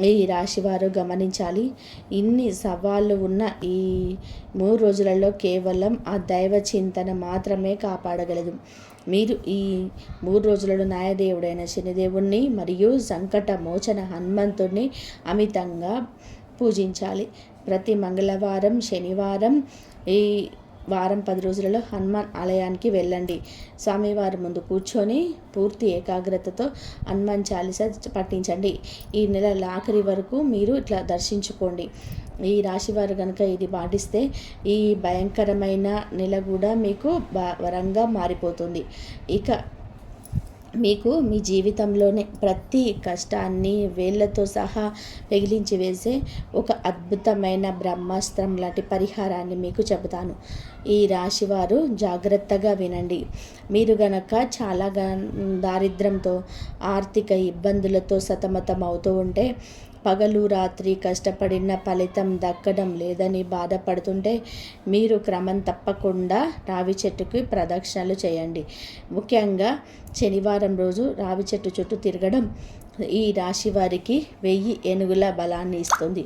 ఈ రాశివారు గమనించాలి. ఇన్ని సవాళ్ళు ఉన్న ఈ 3 రోజులలో కేవలం ఆ దైవ చింతన మాత్రమే కాపాడగలదు. మీరు ఈ 3 రోజులలో న్యాయదేవుడైన శనిదేవుణ్ణి మరియు సంకట మోచన హనుమంతుడిని అమితంగా పూజించాలి. ప్రతి మంగళవారం, శనివారం, ఈ వారం 10 రోజులలో హనుమాన్ ఆలయానికి వెళ్ళండి. స్వామివారి ముందు కూర్చొని పూర్తి ఏకాగ్రతతో హనుమాన్ చాలీసా పఠించండి. ఈ నెల ఆఖరి వరకు మీరు ఇట్లా దర్శించుకోండి. ఈ రాశివారు కనుక ఇది పాటిస్తే ఈ భయంకరమైన నెల కూడా మీకు వరంగా మారిపోతుంది. ఇక మీకు మీ జీవితంలోనే ప్రతి కష్టాన్ని వేళ్ళతో సహా పెగిలించి వేసే ఒక అద్భుతమైన బ్రహ్మాస్త్రం లాంటి పరిహారాన్ని మీకు చెబుతాను. ఈ రాశివారు జాగ్రత్తగా వినండి. మీరు గనక చాలా దారిద్ర్యంతో, ఆర్థిక ఇబ్బందులతో సతమతం అవుతూ ఉంటే, పగలు రాత్రి కష్టపడిన ఫలితం దక్కడం లేదని బాధపడుతుంటే, మీరు క్రమం తప్పకుండా రావి చెట్టుకి ప్రదక్షిణలు చేయండి. ముఖ్యంగా శనివారం రోజు రావి చెట్టు చుట్టూ తిరగడం ఈ రాశి వారికి 1000 ఏనుగుల బలాన్ని ఇస్తుంది.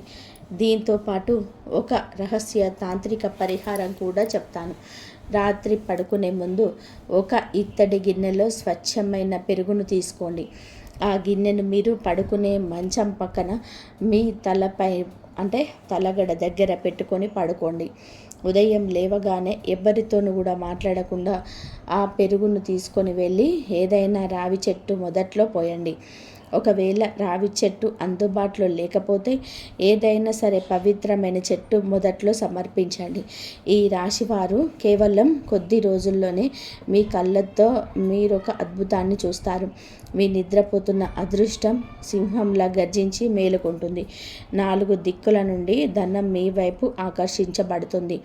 దీంతో పాటు ఒక రహస్య తాంత్రిక పరిహారం కూడా చెప్తాను. రాత్రి పడుకునే ముందు ఒక ఇత్తడి గిన్నెలో స్వచ్ఛమైన పెరుగును తీసుకోండి. ఆ గిన్నెను మీరు పడుకునే మంచం పక్కన మీ తలపై అంటే తలగడ దగ్గర పెట్టుకొని పడుకోండి. ఉదయం లేవగానే ఎవరితోనూ కూడా మాట్లాడకుండా ఆ పెరుగును తీసుకొని వెళ్ళి ఏదైనా రావి చెట్టు మొదట్లో పోయండి. ఒకవేళ రావి చెట్టు అందుబాటులో లేకపోతే ఏదైనా సరే పవిత్రమైన చెట్టు మొదట్లో సమర్పించండి. ఈ రాశివారు కేవలం కొద్ది రోజుల్లోనే మీ కళ్ళతో మీరొక అద్భుతాన్ని చూస్తారు. మీ నిద్రపోతున్న అదృష్టం సింహంలా గర్జించి మేలుకుంటుంది. 4 దిక్కుల నుండి ధనం మీ వైపు ఆకర్షించబడుతుంది.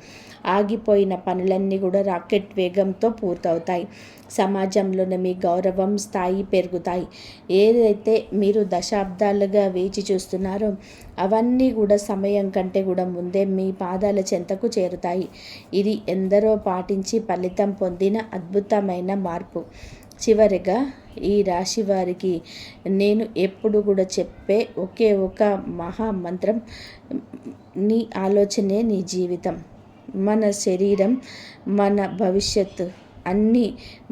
ఆగిపోయిన పనులన్నీ కూడా రాకెట్ వేగంతో పూర్తవుతాయి. సమాజంలోనే మీ గౌరవం స్థాయి పెరుగుతాయి. ఏదైతే మీరు దశాబ్దాలుగా వేచి చూస్తున్నారో అవన్నీ కూడా సమయం కంటే కూడా ముందే మీ పాదాల చెంతకు చేరుతాయి. ఇది ఎందరో పాటించి ఫలితం పొందిన అద్భుతమైన మార్పు. చివరిగా ఈ రాశి వారికి నేను ఎప్పుడు కూడా చెప్పే ఒకే ఒక మహామంత్రం, నీ ఆలోచనే నీ జీవితం. మన శరీరం, మన భవిష్యత్తు అన్నీ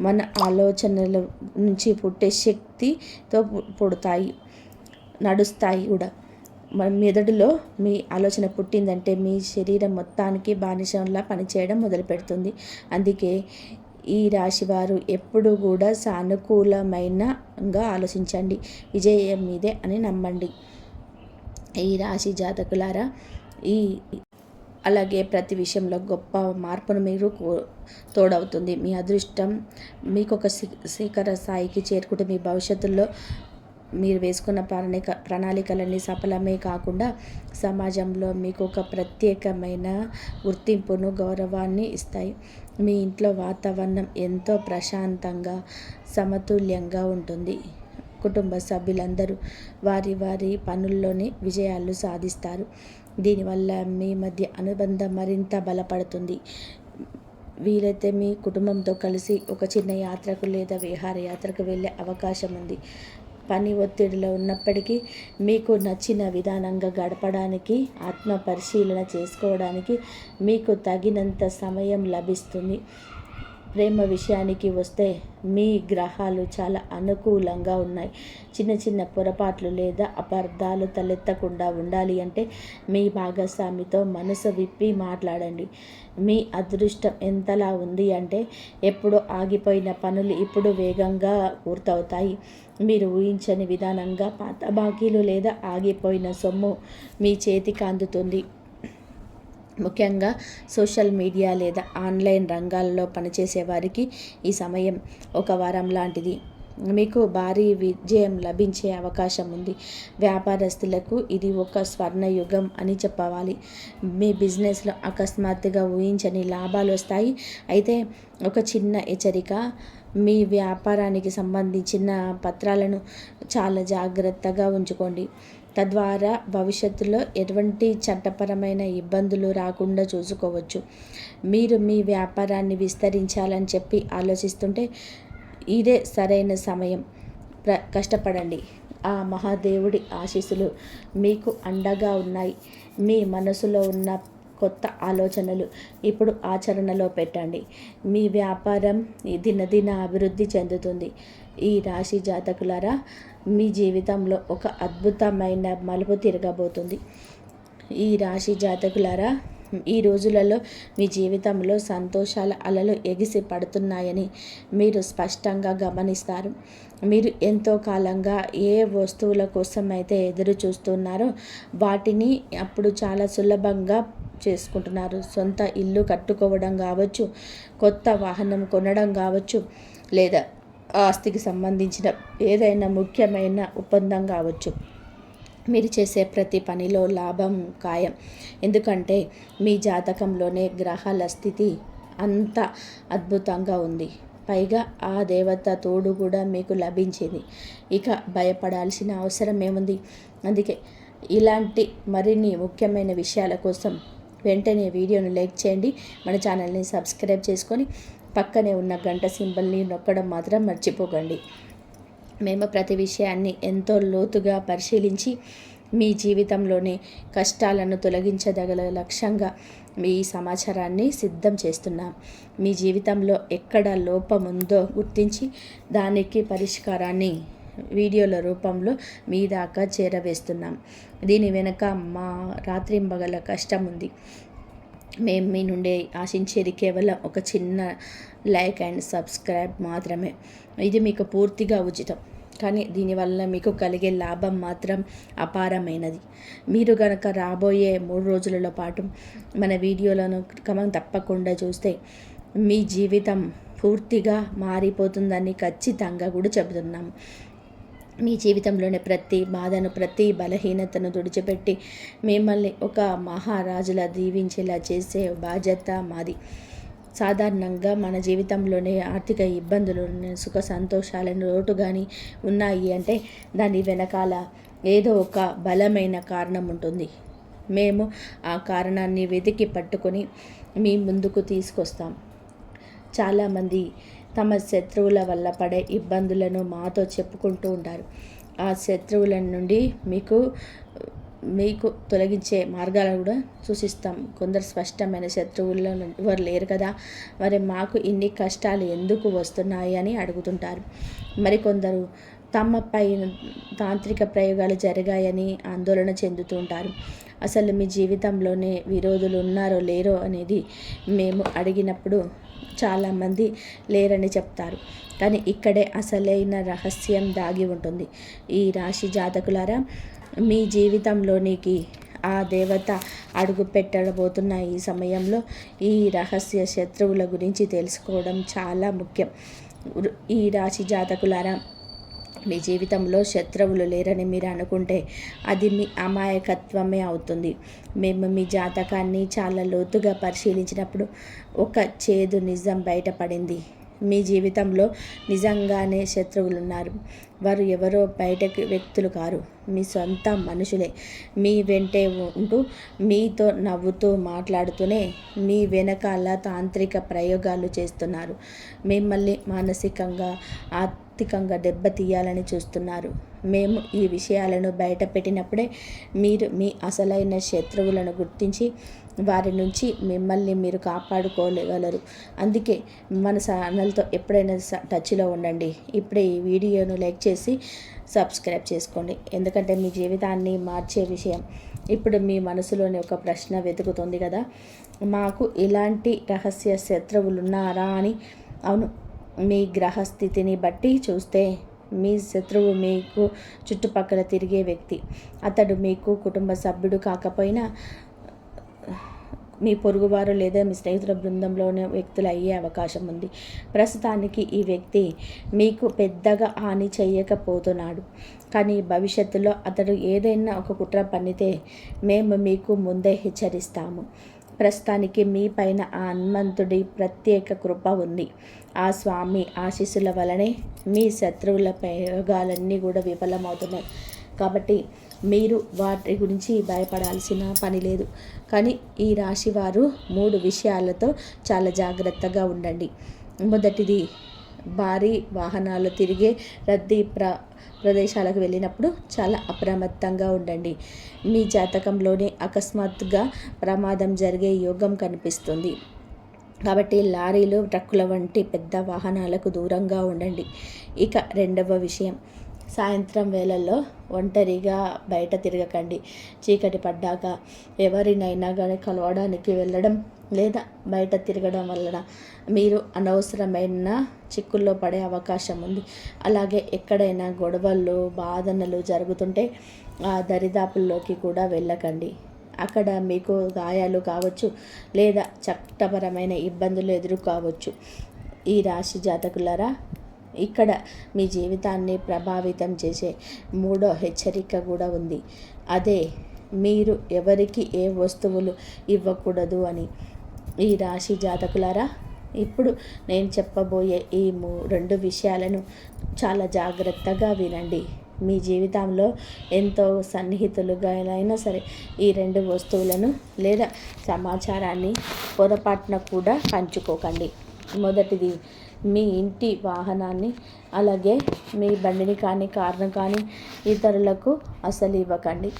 మన ఆలోచనల నుంచి పుట్టే శక్తితో పుడతాయి, నడుస్తాయి కూడా. మన మెదడులో మీ ఆలోచన పుట్టిందంటే మీ శరీరం మొత్తానికి బానిసంలా పనిచేయడం మొదలుపెడుతుంది. అందుకే ఈ రాశివారు ఎప్పుడు కూడా సానుకూలమైనగా ఆలోచించండి, విజయం మీదే అని నమ్మండి. ఈ రాశి జాతకులారా, అలాగే ప్రతి విషయంలో గొప్ప మార్పును మీరు తోడవుతుంది. మీ అదృష్టం మీకు ఒక శిఖర స్థాయికి చేరుకుంటే మీ భవిష్యత్తులో మీరు వేసుకున్న ప్రణాళికలన్నీ సఫలమే కాకుండా సమాజంలో మీకు ఒక ప్రత్యేకమైన గుర్తింపును, గౌరవాన్ని ఇస్తాయి. మీ ఇంట్లో వాతావరణం ఎంతో ప్రశాంతంగా, సమతుల్యంగా ఉంటుంది. కుటుంబ సభ్యులందరూ వారి వారి పనుల్లోని విజయాలు సాధిస్తారు. దీనివల్ల మీ మధ్య అనుబంధం మరింత బలపడుతుంది. వీలైతే మీ కుటుంబంతో కలిసి ఒక చిన్న యాత్రకు లేదా విహారయాత్రకు వెళ్ళే అవకాశం ఉంది. పని ఒత్తిడిలో ఉన్నప్పటికీ మీకు నచ్చిన విధానంగా గడపడానికి, ఆత్మ పరిశీలన చేసుకోవడానికి మీకు తగినంత సమయం లభిస్తుంది. ప్రేమ విషయానికి వస్తే మీ గ్రహాలు చాలా అనుకూలంగా ఉన్నాయి. చిన్న చిన్న పొరపాట్లు లేదా అపార్థాలు తలెత్తకుండా ఉండాలి అంటే మీ భాగస్వామితో మనసు విప్పి మాట్లాడండి. మీ అదృష్టం ఎంతలా ఉంది అంటే ఎప్పుడో ఆగిపోయిన పనులు ఇప్పుడు వేగంగా పూర్తవుతాయి. మీరు ఊహించని విధానంగా పాత బాకీలు లేదా ఆగిపోయిన సొమ్ము మీ చేతికి అందుతుంది. ముఖ్యంగా సోషల్ మీడియా లేదా ఆన్లైన్ రంగాల్లో పనిచేసే వారికి ఈ సమయం ఒక వరం లాంటిది. మీకు భారీ విజయం లభించే అవకాశం ఉంది. వ్యాపారస్తులకు ఇది ఒక స్వర్ణయుగం అని చెప్పవాలి. మీ బిజినెస్లో అకస్మాత్తుగా ఊహించని లాభాలు వస్తాయి. అయితే ఒక చిన్న హెచ్చరిక, మీ వ్యాపారానికి సంబంధించిన పత్రాలను చాలా జాగ్రత్తగా ఉంచుకోండి. తద్వారా భవిష్యత్తులో ఎటువంటి చట్టపరమైన ఇబ్బందులు రాకుండా చూసుకోవచ్చు. మీరు మీ వ్యాపారాన్ని విస్తరించాలని చెప్పి ఆలోచిస్తుంటే ఇదే సరైన సమయం. కష్టపడండి. ఆ మహాదేవుడి ఆశీస్సులు మీకు అండగా ఉన్నాయి. మీ మనసులో ఉన్న కొత్త ఆలోచనలు ఇప్పుడు ఆచరణలో పెట్టండి. మీ వ్యాపారం దినదిన అభివృద్ధి చెందుతుంది. ఈ రాశి జాతకులారా, మీ జీవితంలో ఒక అద్భుతమైన మలుపు తిరగబోతుంది. ఈ రాశి జాతకులారా, ఈ రోజులలో మీ జీవితంలో సంతోషాల అలలు ఎగిసి పడుతున్నాయని మీరు స్పష్టంగా గమనిస్తారు. మీరు ఎంతో కాలంగా ఏ వస్తువుల కోసం అయితే ఎదురు చూస్తున్నారో వాటిని అప్పుడు చాలా సులభంగా చేసుకుంటున్నారు. సొంత ఇల్లు కట్టుకోవడం కావచ్చు, కొత్త వాహనం కొనడం కావచ్చు, లేదా ఆస్తికి సంబంధించిన ఏదైనా ముఖ్యమైన ఒప్పందం కావచ్చు. మీరు చేసే ప్రతి పనిలో లాభం ఖాయం. ఎందుకంటే మీ జాతకంలోనే గ్రహాల స్థితి అంత అద్భుతంగా ఉంది. పైగా ఆ దేవత తోడు కూడా మీకు లభించింది. ఇక భయపడాల్సిన అవసరం ఏముంది? అందుకే ఇలాంటి మరిన్ని ముఖ్యమైన విషయాల కోసం వెంటనే వీడియోను లైక్ చేయండి. మన ఛానల్ని సబ్స్క్రైబ్ చేసుకొని పక్కనే ఉన్న గంట సింబల్ని నొక్కడం మాత్రం మర్చిపోకండి. మేము ప్రతి విషయాన్ని ఎంతో లోతుగా పరిశీలించి మీ జీవితంలోని కష్టాలను తొలగించదగల లక్ష్యంగా మీ సమాచారాన్ని సిద్ధం చేస్తున్నాం. మీ జీవితంలో ఎక్కడ లోపం ఉందో గుర్తించి దానికి పరిష్కారాన్ని వీడియోల రూపంలో మీ దాకా చేరవేస్తున్నాం. దీని వెనుక మా రాత్రింబగల కష్టం ఉంది. మేము మీ నుండి ఆశించేది కేవలం ఒక చిన్న లైక్ అండ్ సబ్స్క్రైబ్ మాత్రమే. ఇది మీకు పూర్తిగా ఉచితం, కానీ దీనివల్ల మీకు కలిగే లాభం మాత్రం అపారమైనది. మీరు గనక రాబోయే 3 రోజుల పాటు మన వీడియోలను క్రమం తప్పకుండా చూస్తే మీ జీవితం పూర్తిగా మారిపోతుందని ఖచ్చితంగా కూడా చెబుతున్నాము. మీ జీవితంలోని ప్రతి బాధను, ప్రతి బలహీనతను తుడిచిపెట్టి మిమ్మల్ని ఒక మహారాజులా దీవించేలా చేసే బాధ్యత మాది. సాధారణంగా మన జీవితంలోనే ఆర్థిక ఇబ్బందులు, సుఖ సంతోషాలను లోటు కానీ ఉన్నాయి అంటే దాని వెనకాల ఏదో ఒక బలమైన కారణం ఉంటుంది. మేము ఆ కారణాన్ని వెతికి పట్టుకొని మీ ముందుకు తీసుకొస్తాం. చాలామంది తమ శత్రువుల వల్ల పడే ఇబ్బందులను మాతో చెప్పుకుంటూ ఉంటారు. ఆ శత్రువుల నుండి మీకు తొలగించే మార్గాలను కూడా సూచిస్తాం. కొందరు స్పష్టమైన శత్రువులు ఎవరు లేరు కదా, మరి మాకు ఇన్ని కష్టాలు ఎందుకు వస్తున్నాయి అని అడుగుతుంటారు. మరికొందరు తమపై తాంత్రిక ప్రయోగాలు జరిగాయని ఆందోళన చెందుతూ ఉంటారు. అసలు మీ జీవితంలోనే విరోధులు ఉన్నారో లేరో అనేది మేము అడిగినప్పుడు చాలామంది లేరని చెప్తారు. కానీ ఇక్కడే అసలైన రహస్యం దాగి ఉంటుంది. ఈ రాశి జాతకులారా, మీ జీవితంలోనికి ఆ దేవత అడుగు పెట్టబోతున్న ఈ సమయంలో ఈ రహస్య శత్రువుల గురించి తెలుసుకోవడం చాలా ముఖ్యం. ఈ రాశి జాతకులారా, మీ జీవితంలో శత్రువులు లేరని మీరు అనుకుంటే అది మీ అమాయకత్వమే అవుతుంది. మేము మీ జాతకాన్ని చాలా లోతుగా పరిశీలించినప్పుడు ఒక చేదు నిజం బయటపడింది. మీ జీవితంలో నిజంగానే శత్రువులు ఉన్నారు. వారు ఎవరో బయటకి వ్యక్తులు కారు, మీ సొంత మనుషులే. మీ వెంటే ఉంటూ మీతో నవ్వుతూ మాట్లాడుతూనే మీ వెనకాల తాంత్రిక ప్రయోగాలు చేస్తున్నారు. మిమ్మల్ని మానసికంగా ఆర్థికంగా దెబ్బతీయాలని చూస్తున్నారు. మేము ఈ విషయాలను బయట పెట్టినప్పుడే మీరు మీ అసలైన శత్రువులను గుర్తించి వారి నుంచి మిమ్మల్ని మీరు కాపాడుకోగలరు. అందుకే మన ఛానల్తో ఎప్పుడైనా టచ్లో ఉండండి. ఇప్పుడే ఈ వీడియోను లైక్ చేసి సబ్స్క్రైబ్ చేసుకోండి. ఎందుకంటే మీ జీవితాన్ని మార్చే విషయం. ఇప్పుడు మీ మనసులోని ఒక ప్రశ్న వెతుకుతుంది కదా, మాకు ఇలాంటి రహస్య శత్రువులు ఉన్నారా అని. అవును, మీ గ్రహస్థితిని బట్టి చూస్తే మీ శత్రువు మీకు చుట్టుపక్కల తిరిగే వ్యక్తి. అతడు మీకు కుటుంబ సభ్యుడు కాకపోయినా మీ పొరుగువారు లేదా మీ స్నేహితుల బృందంలోనే వ్యక్తులు అయ్యే అవకాశం ఉంది. ప్రస్తుతానికి ఈ వ్యక్తి మీకు పెద్దగా హాని చేయకపోతున్నాడు, కానీ భవిష్యత్తులో అతడు ఏదైనా ఒక కుట్ర పన్నితే మేము మీకు ముందే హెచ్చరిస్తాము. ప్రస్తుతానికి మీ పైన ఆ హనుమంతుడి ప్రత్యేక కృప ఉంది. ఆ స్వామి ఆశీస్సుల వలనే మీ శత్రువుల ప్రయోగాలన్నీ కూడా విఫలమవుతున్నాయి. కాబట్టి మీరు వాటి గురించి భయపడాల్సిన పని లేదు. కానీ ఈ రాశి వారు 3 విషయాలతో చాలా జాగ్రత్తగా ఉండండి. మొదటిది, భారీ వాహనాలు తిరిగే రద్దీ ప్రదేశాలకు వెళ్ళినప్పుడు చాలా అప్రమత్తంగా ఉండండి. మీ జాతకంలోనే అకస్మాత్తుగా ప్రమాదం జరిగే యోగం కనిపిస్తుంది. కాబట్టి లారీలు, ట్రక్కుల వంటి పెద్ద వాహనాలకు దూరంగా ఉండండి. ఇక రెండవ విషయం, సాయంత్రం వేళల్లో ఒంటరిగా బయట తిరగకండి. చీకటి పడ్డాక ఎవరినైనా కానీ కలవడానికి వెళ్ళడం లేదా బయట తిరగడం వలన మీరు అనవసరమైన చిక్కుల్లో పడే అవకాశం ఉంది. అలాగే ఎక్కడైనా గొడవలు, వాదనలు జరుగుతుంటే ఆ దరిదాపుల్లోకి కూడా వెళ్ళకండి. అక్కడ మీకు గాయాలు కావచ్చు లేదా చట్టపరమైన ఇబ్బందులు ఎదుర్కోవచ్చు. ఈ రాశి జాతకులారా, ఇక్కడ మీ జీవితాన్ని ప్రభావితం చేసే 3వ హెచ్చరిక కూడా ఉంది. అదే, మీరు ఎవరికి ఏ వస్తువులు ఇవ్వకూడదు అని. ఈ రాశి జాతకులారా, ఇప్పుడు నేను చెప్పబోయే ఈ 2 విషయాలను చాలా జాగ్రత్తగా వినండి. మీ జీవితంలో ఎంతో సన్నిహితులుగా అయినా సరే ఈ 2 వస్తువులను లేదా సమాచారాన్ని పొరపాటున కూడా పంచుకోకండి. మొదటిది, మీ ఇంటి వాహనాన్ని, అలాగే మీ బండిని కానీ కారును కానీ ఇతరులకు అసలు ఇవ్వకండి.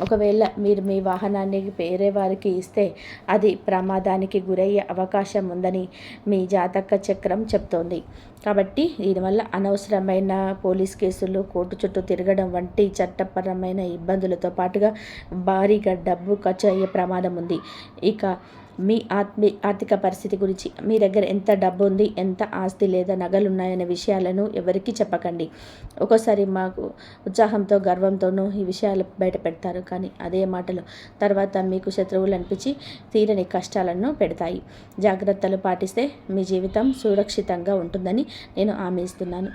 ఒకవేళ మీరు మీ వాహనాన్ని వేరే వారికి ఇస్తే అది ప్రమాదానికి గురయ్యే అవకాశం ఉందని మీ జాతక చక్రం చెప్తోంది. కాబట్టి దీనివల్ల అనవసరమైన పోలీస్ కేసులు, కోర్టు చుట్టూ తిరగడం వంటి చట్టపరమైన ఇబ్బందులతో పాటుగా భారీగా డబ్బు ఖర్చు అయ్యే ప్రమాదం ఉంది. ఇక మీ ఆర్థిక పరిస్థితి గురించి, మీ దగ్గర ఎంత డబ్బు ఉంది, ఎంత ఆస్తి లేదా నగలు ఉన్నాయనే విషయాలను ఎవరికీ చెప్పకండి. ఒక్కోసారి మాకు ఉత్సాహంతో, గర్వంతోనూ ఈ విషయాలు బయట పెడతారు, కానీ అదే మాటలు తర్వాత మీకు శత్రువులు అనిపించి తీరని కష్టాలను పెడతాయి. జాగ్రత్తలు పాటిస్తే మీ జీవితం సురక్షితంగా ఉంటుందని నేను హామీ ఇస్తున్నాను.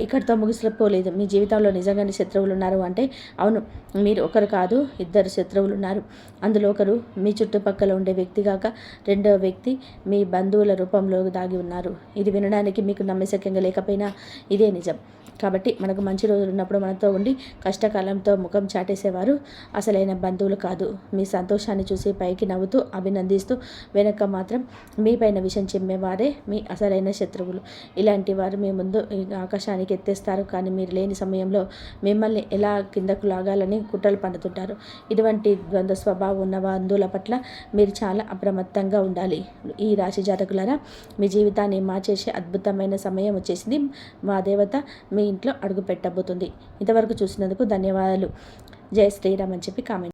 ఇక్కడితో ముగిసిపోలేదు. మీ జీవితంలో నిజంగానే శత్రువులు ఉన్నారు అంటే, అవును, మీరు ఒకరు కాదు, 2 శత్రువులు ఉన్నారు. అందులో ఒకరు మీ చుట్టుపక్కల ఉండే వ్యక్తి కాక రెండవ వ్యక్తి మీ బంధువుల రూపంలో దాగి ఉన్నారు. ఇది వినడానికి మీకు నమ్మశక్యంగా లేకపోయినా ఇదే నిజం. కాబట్టి మనకు మంచి రోజులు ఉన్నప్పుడు మనతో ఉండి కష్టకాలంతో ముఖం చాటేసేవారు అసలైన బంధువులు కాదు. మీ సంతోషాన్ని చూసి పైకి నవ్వుతూ అభినందిస్తూ వెనక మాత్రం మీపైన విషం చిమ్మేవారే మీ అసలైన శత్రువులు. ఇలాంటి వారు మీ ముందు ఆకాశానికి ఎత్తేస్తారు, కానీ మీరు లేని సమయంలో మిమ్మల్ని ఎలా కిందకు లాగాలని కుట్రలు పన్నుతుంటారు. ఇటువంటి ద్వంద్వ స్వభావం ఉన్న బంధువుల పట్ల మీరు చాలా అప్రమత్తంగా ఉండాలి. ఈ రాశి జాతకులారా, మీ జీవితాన్ని మార్చేసే అద్భుతమైన సమయం వచ్చేసింది. మా దేవత మీ ఇంట్లో అడుగు పెట్టబోతుంది. ఇంతవరకు చూసినందుకు ధన్యవాదాలు. జై శ్రీరామ్ అని చెప్పి కామెంట్